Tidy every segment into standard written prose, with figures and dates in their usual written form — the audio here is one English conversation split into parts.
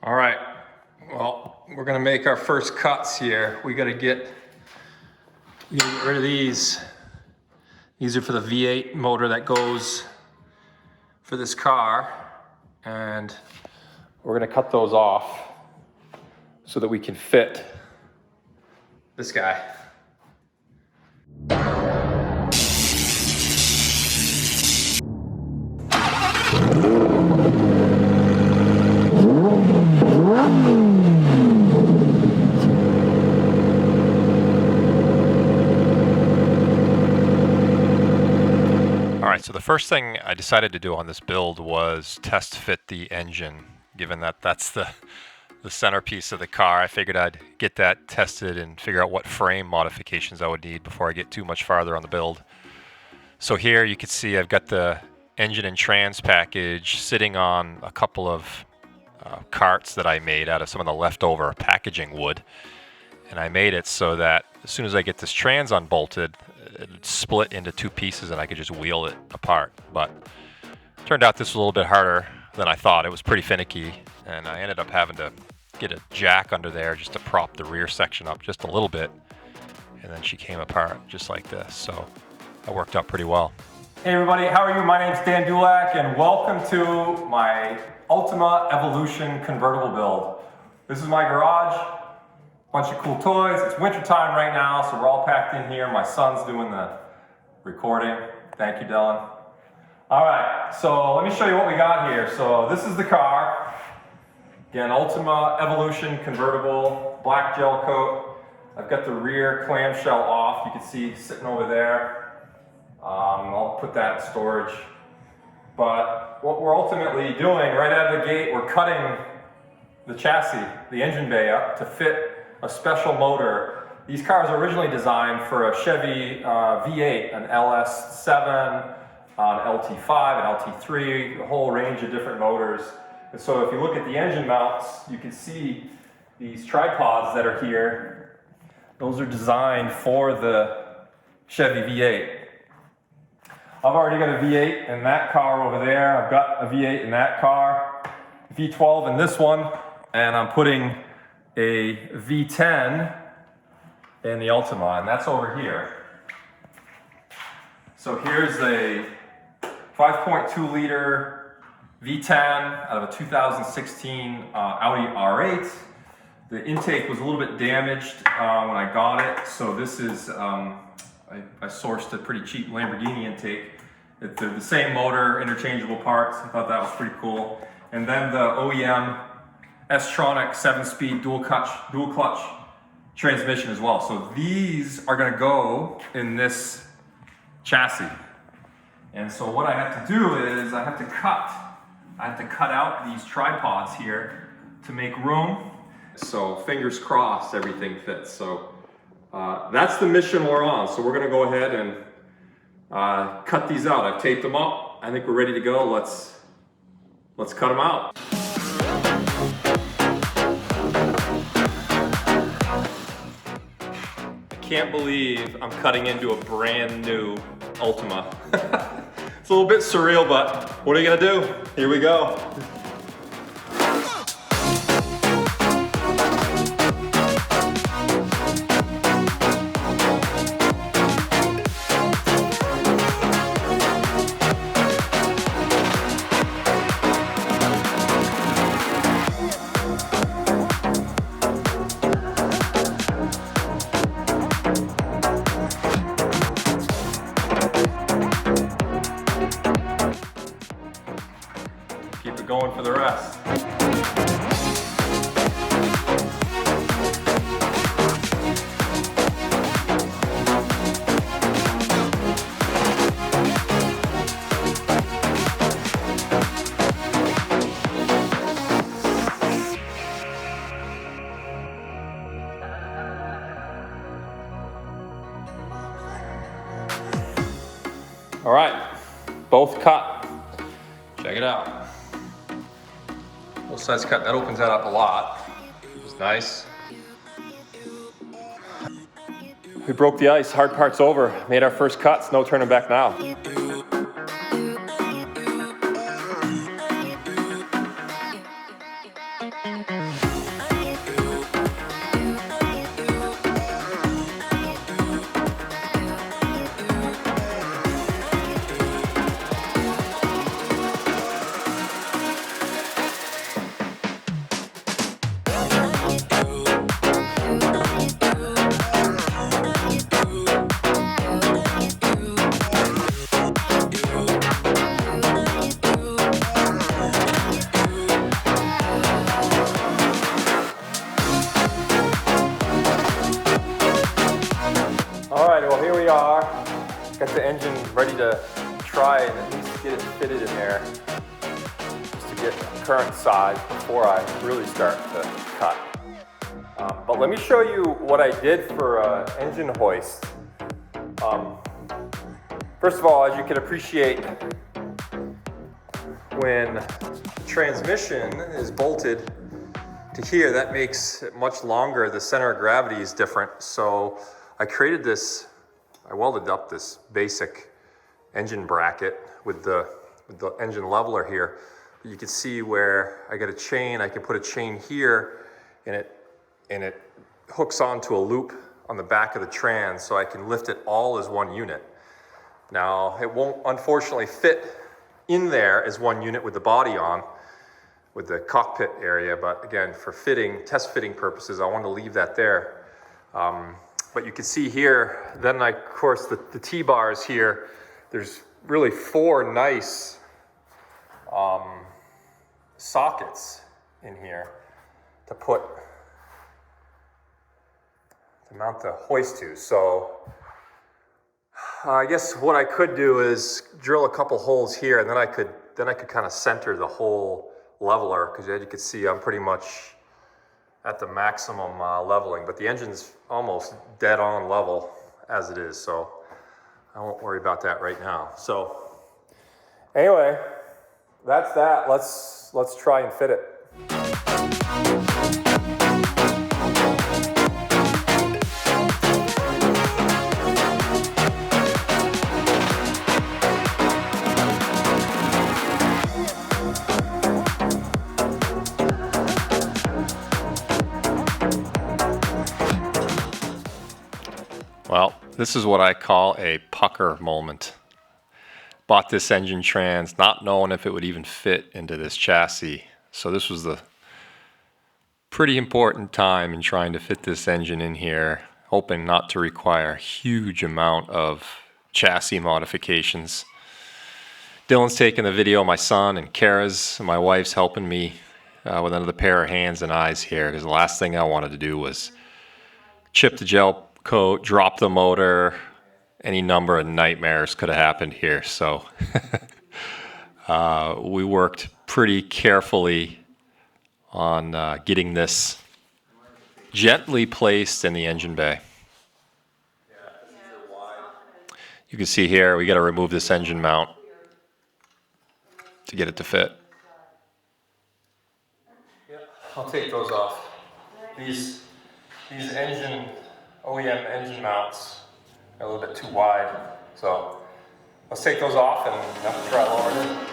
All right, well, we're gonna make our first cuts here. We gotta get rid of these. These are for the V8 motor that goes for this car. And we're gonna cut those off so that we can fit this guy. So the first thing I decided to do on this build was test fit the engine, given that that's the centerpiece of the car. I figured I'd get that tested and figure out what frame modifications I would need before I get too much farther on the build. So here you can see I've got the engine and trans package sitting on a couple of carts that I made out of some of the leftover packaging wood. And I made it so that as soon as I get this trans unbolted, it'd split into two pieces and I could just wheel it apart. But it turned out this was a little bit harder than I thought. It was pretty finicky, and I ended up having to get a jack under there just to prop the rear section up just a little bit, and then she came apart just like this. So that worked out pretty well. Hey everybody, how are you? My name's Dan Dulac, and welcome to my Ultima Evolution convertible build. This is my garage. Bunch of cool toys. It's winter time right now, so we're all packed in here. My son's doing the recording. Thank you, Dylan. All right, so let me show you what we got here. So this is the car. Again, Ultima Evolution convertible, black gel coat. I've got the rear clamshell off. You can see sitting over there. I'll put that in storage. But what we're ultimately doing right out of the gate, we're cutting the chassis, the engine bay up to fit a special motor. These cars are originally designed for a Chevy V8, an LS7, an LT5, an LT3, a whole range of different motors. And so if you look at the engine mounts, you can see these tripods that are here. Those are designed for the Chevy V8. I've already got a V8 in that car over there. I've got a V8 in that car, V12 in this one, and I'm putting a V10 in the Ultima, and that's over here. So here's a 5.2 liter V10 out of a 2016 Audi R8. The intake was a little bit damaged when I got it, so this is, I sourced a pretty cheap Lamborghini intake. They're the same motor, interchangeable parts. I thought that was pretty cool. And then the OEM S-Tronic 7-speed dual clutch transmission as well. So these are gonna go in this chassis. And so what I have to do is I have to cut out these tripods here to make room. So fingers crossed everything fits. So that's the mission we're on. So we're gonna go ahead and cut these out. I've taped them up. I think we're ready to go. Let's cut them out. Can't believe I'm cutting into a brand new Ultima. It's a little bit surreal, but what are you gonna do? Here we go. Keep it going for the rest. All right, both cut. Check it out. Both sides cut. That opens that up a lot. Which is nice. We broke the ice. Hard part's over. Made our first cuts. No turning back now. All right, well here we are. Got the engine ready to try and at least get it fitted in there, just to get current size before I really start to cut. But let me show you what I did for engine hoist. First of all, as you can appreciate, when the transmission is bolted to here, that makes it much longer. The center of gravity is different. So I created this, I welded up this basic engine bracket with the engine leveler here. You can see where I got a chain, I can put a chain here and it hooks onto a loop on the back of the trans, so I can lift it all as one unit. Now, it won't unfortunately fit in there as one unit with the body on, with the cockpit area, but again, for fitting, test fitting purposes, I want to leave that there. But you can see here, then of course the T-bars here, there's really 4 nice sockets in here to mount the hoist to. So I guess what I could do is drill a couple holes here, and then I could kind of center the whole leveler, because as you can see, I'm pretty much at the maximum leveling, but the engine's almost dead on level as it is, so I won't worry about that right now. So anyway, that's that. Let's try and fit it. Well, this is what I call a pucker moment. Bought this engine trans not knowing if it would even fit into this chassis. So this was the pretty important time in trying to fit this engine in here, hoping not to require a huge amount of chassis modifications. Dylan's taking the video, my son, and Kara's, my wife's helping me with another pair of hands and eyes here, because the last thing I wanted to do was chip the gel coat, drop the motor. Any number of nightmares could have happened here. So we worked pretty carefully on getting this gently placed in the engine bay. You can see here we got to remove this engine mount to get it to fit. I'll take those off. These engine OEM engine mounts are a little bit too wide, so let's take those off and try lowering it.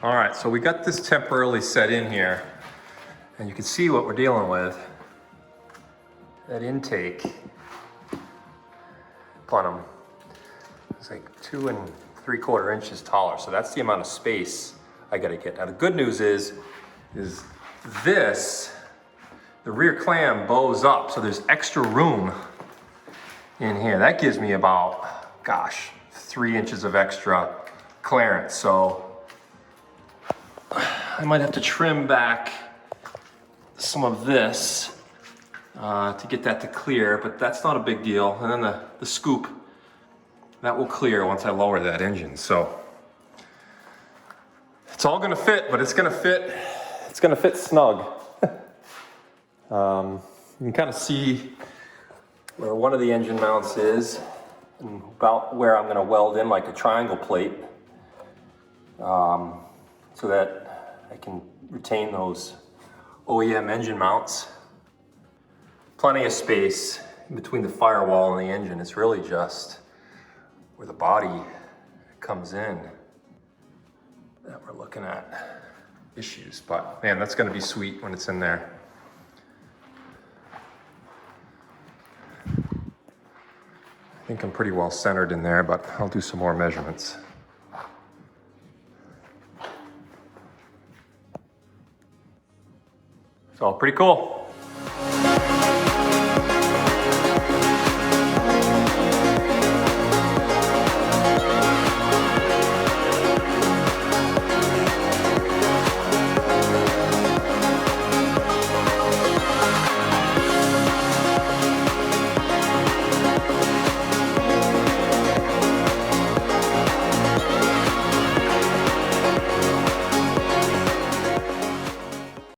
All right, so we got this temporarily set in here, and you can see what we're dealing with. That intake plenum, it's like 2 3/4 inches taller. So that's the amount of space I gotta get. Now the good news is this, the rear clam bows up, so there's extra room in here. That gives me about, gosh, 3 inches of extra clearance. So I might have to trim back some of this to get that to clear, but that's not a big deal. And then the scoop, that will clear once I lower that engine. So it's all gonna fit, but it's gonna fit snug. You can kind of see where one of the engine mounts is and about where I'm gonna weld in like a triangle plate so that I can retain those OEM engine mounts. Plenty of space in between the firewall and the engine. It's really just where the body comes in that we're looking at issues. But man, that's gonna be sweet when it's in there. I think I'm pretty well centered in there, but I'll do some more measurements. So pretty cool.